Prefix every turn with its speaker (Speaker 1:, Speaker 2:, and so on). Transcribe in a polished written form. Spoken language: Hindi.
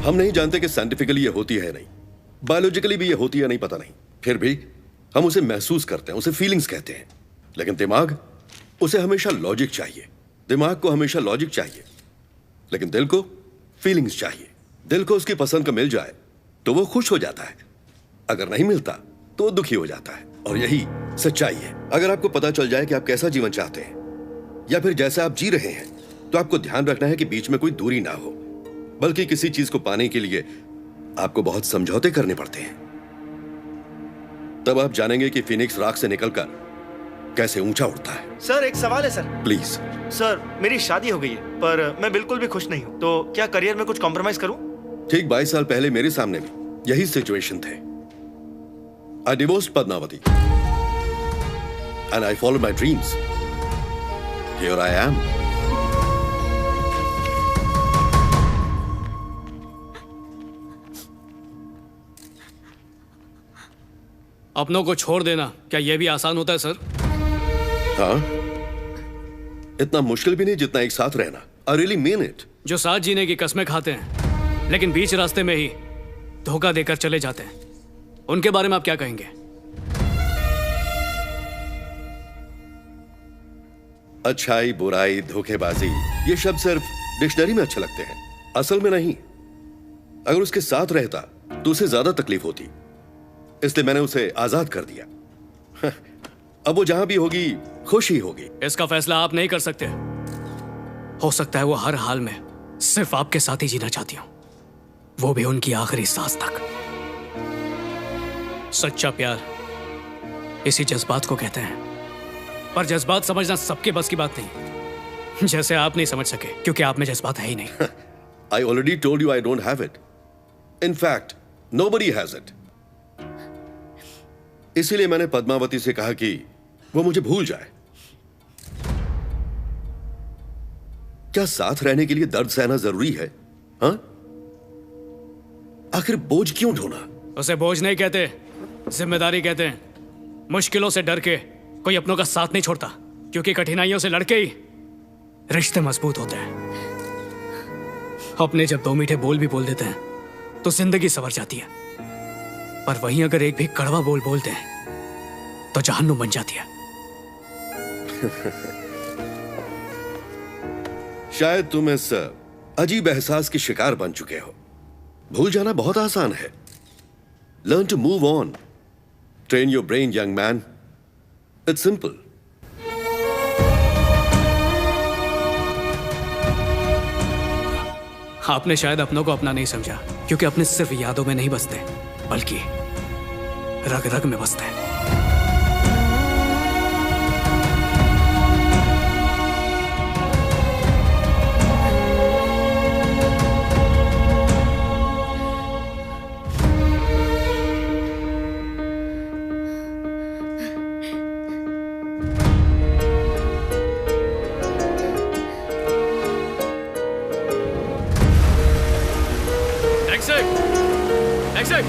Speaker 1: हम नहीं जानते कि साइंटिफिकली ये होती है नहीं, बायोलॉजिकली भी ये होती है नहीं, पता नहीं, फिर भी हम उसे महसूस करते हैं, उसे फीलिंग्स कहते हैं। लेकिन दिमाग, उसे हमेशा लॉजिक चाहिए। दिमाग को हमेशा लॉजिक चाहिए, लेकिन दिल को फीलिंग्स चाहिए। दिल को उसकी पसंद का मिल जाए तो वो खुश हो जाता है, अगर नहीं मिलता तो वो दुखी हो जाता है। और यही सच्चाई है। अगर आपको पता चल जाए कि आप कैसा जीवन चाहते हैं या फिर जैसा आप जी रहे हैं, तो आपको ध्यान रखना है कि बीच में कोई दूरी ना हो, बल्कि किसी चीज को पाने के लिए आपको बहुत समझौते करने पड़ते हैं। तब आप जानेंगे कि फिनिक्स राख से निकलकर कैसे ऊंचा उड़ता है।
Speaker 2: सर एक सवाल है सर।
Speaker 1: प्लीज।
Speaker 2: सर मेरी शादी हो गई है, पर मैं बिल्कुल भी खुश नहीं हूँ, तो क्या करियर में कुछ कॉम्प्रोमाइज करूँ?
Speaker 1: ठीक 22 साल पहले मेरे सामने भी यही सिचुएशन थे। I divorced Padmavati and I followed my dreams. Here I am.
Speaker 3: अपनों को छोड़ देना क्या यह भी आसान होता है सर?
Speaker 1: हाँ, इतना मुश्किल भी नहीं जितना एक साथ रहना। I really mean it.
Speaker 3: जो साथ जीने की कस्में खाते हैं लेकिन बीच रास्ते में ही धोखा देकर चले जाते हैं, उनके बारे में आप क्या कहेंगे?
Speaker 1: अच्छाई, बुराई, धोखेबाजी, ये शब्द सिर्फ डिक्शनरी में अच्छे लगते हैं, असल में नहीं। अगर उसके साथ रहता तो उसे ज्यादा तकलीफ होती, इसलिए मैंने उसे आजाद कर दिया। अब वो जहां भी होगी खुश ही होगी।
Speaker 3: इसका फैसला आप नहीं कर सकते। हो सकता है वो हर हाल में सिर्फ आपके साथ ही जीना चाहती हूं, वो भी उनकी आखिरी सांस तक। सच्चा प्यार इसी जज्बात को कहते हैं, पर जज्बात समझना सबके बस की बात नहीं, जैसे आप नहीं समझ सके क्योंकि आप में जज्बात है ही नहीं।
Speaker 1: I already told you I don't have it. In fact, nobody has it. इसीलिए मैंने पद्मावती से कहा कि वो मुझे भूल जाए। क्या साथ रहने के लिए दर्द सहना जरूरी है? हाँ? आखिर बोझ क्यों ढोना?
Speaker 3: उसे बोझ नहीं कहते, जिम्मेदारी कहते हैं। मुश्किलों से डर के कोई अपनों का साथ नहीं छोड़ता, क्योंकि कठिनाइयों से लड़के ही रिश्ते मजबूत होते हैं। अपने जब दो मीठे बोल भी बोल देते हैं तो जिंदगी संवर जाती है, पर वहीं अगर एक भी कड़वा बोल बोलते हैं तो जहन्नुम बन जाती है।
Speaker 1: शायद तुम इस अजीब एहसास के शिकार बन चुके हो। भूल जाना बहुत आसान है। Learn to move on. Train your brain young man. It's simple.
Speaker 3: आपने शायद अपनों को अपना नहीं समझा, क्योंकि अपने सिर्फ यादों में नहीं बसते, बल्कि रग रग में बसते हैं। Exit!